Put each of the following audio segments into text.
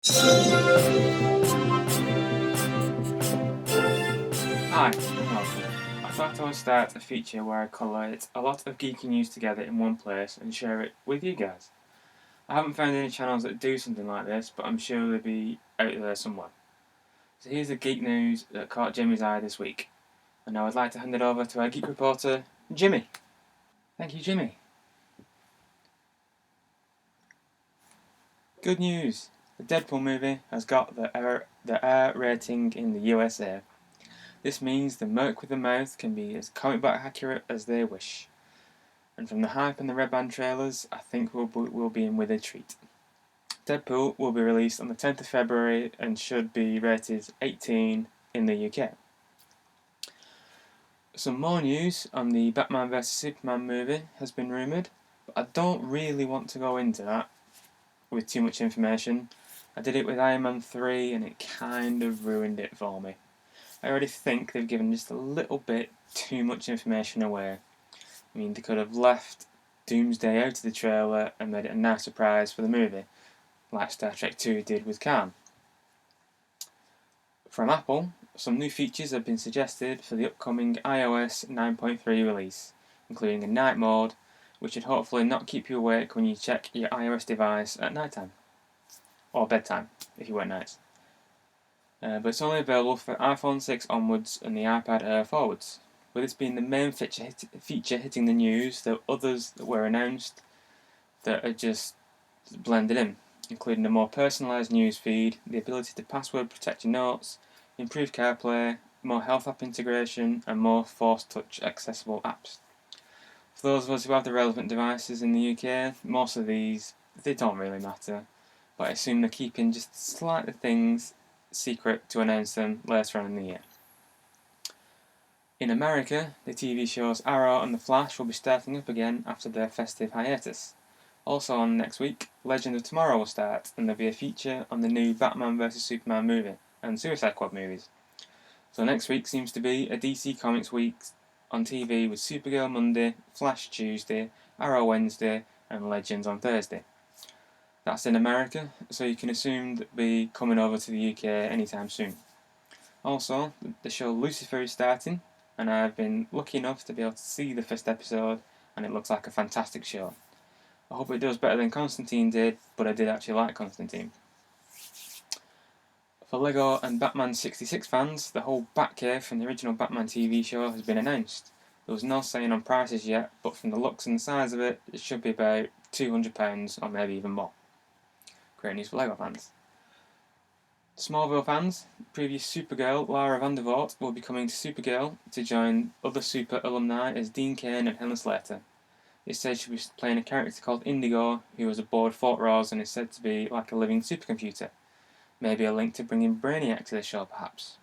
Hi, and welcome. I thought I would start a feature where I collate a lot of geeky news together in one place and share it with you guys. I haven't found any channels that do something like this, but I'm sure they'll be out there somewhere. So here's the geek news that caught Jimmy's eye this week, and I would like to hand it over to our geek reporter, Jimmy. Thank you, Jimmy. Good news! The Deadpool movie has got the R rating in the USA. This means the merc with the mouth can be as comic book accurate as they wish. And from the hype and the Red Band trailers, I think we'll be in with a treat. Deadpool will be released on the 10th of February and should be rated 18 in the UK. Some more news on the Batman vs Superman movie has been rumoured, but I don't really want to go into that with too much information. I did it with Iron Man 3 and it kind of ruined it for me. I already think they've given just a little bit too much information away. I mean, they could have left Doomsday out of the trailer and made it a nice surprise for the movie, like Star Trek 2 did with Khan. From Apple, some new features have been suggested for the upcoming iOS 9.3 release, including a night mode, which should hopefully not keep you awake when you check your iOS device at night time, or bedtime, if you work nights. But it's only available for iPhone 6 onwards and the iPad Air forwards. With this being the main feature hitting the news, there are others that were announced that are just blended in, including a more personalised news feed, the ability to password protect your notes, improved CarPlay, more health app integration, and more Force Touch accessible apps. For those of us who have the relevant devices in the UK, most of these, they don't really matter, but I assume they're keeping just slightly things secret to announce them later on in the year. In America, the TV shows Arrow and The Flash will be starting up again after their festive hiatus. Also on next week, Legend of Tomorrow will start, and there'll be a feature on the new Batman vs Superman movie and Suicide Squad movies. So next week seems to be a DC Comics week on TV with Supergirl Monday, Flash Tuesday, Arrow Wednesday, and Legends on Thursday. That's in America, so you can assume that they'll be coming over to the UK anytime soon. Also, the show Lucifer is starting, and I've been lucky enough to be able to see the first episode, and it looks like a fantastic show. I hope it does better than Constantine did, but I did actually like Constantine. For LEGO and Batman 66 fans, the whole Batcave from the original Batman TV show has been announced. There was no saying on prices yet, but from the looks and the size of it, it should be about £200 or maybe even more. Great news for LEGO fans. Smallville fans, previous Supergirl Lara Vandervoort will be coming to Supergirl to join other Super alumni as Dean Cain and Helen Slater. It says she'll be playing a character called Indigo, who was aboard Fort Rose and is said to be like a living supercomputer. Maybe a link to bringing Brainiac to the show, perhaps.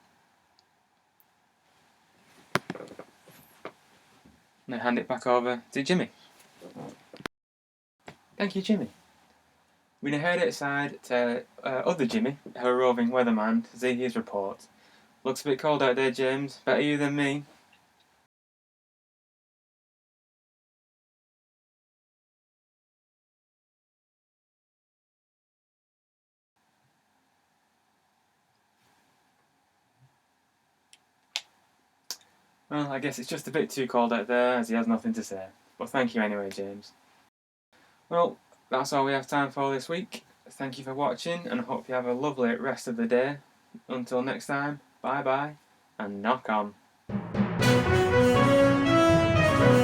Now hand it back over to Jimmy. Thank you, Jimmy. We now head outside to other Jimmy, our roving weatherman, to see his report. Looks a bit cold out there, James. Better you than me. Well, I guess it's just a bit too cold out there, as he has nothing to say. But thank you anyway, James. Well, that's all we have time for this week. Thank you for watching, and I hope you have a lovely rest of the day. Until next time, bye bye, and knock on.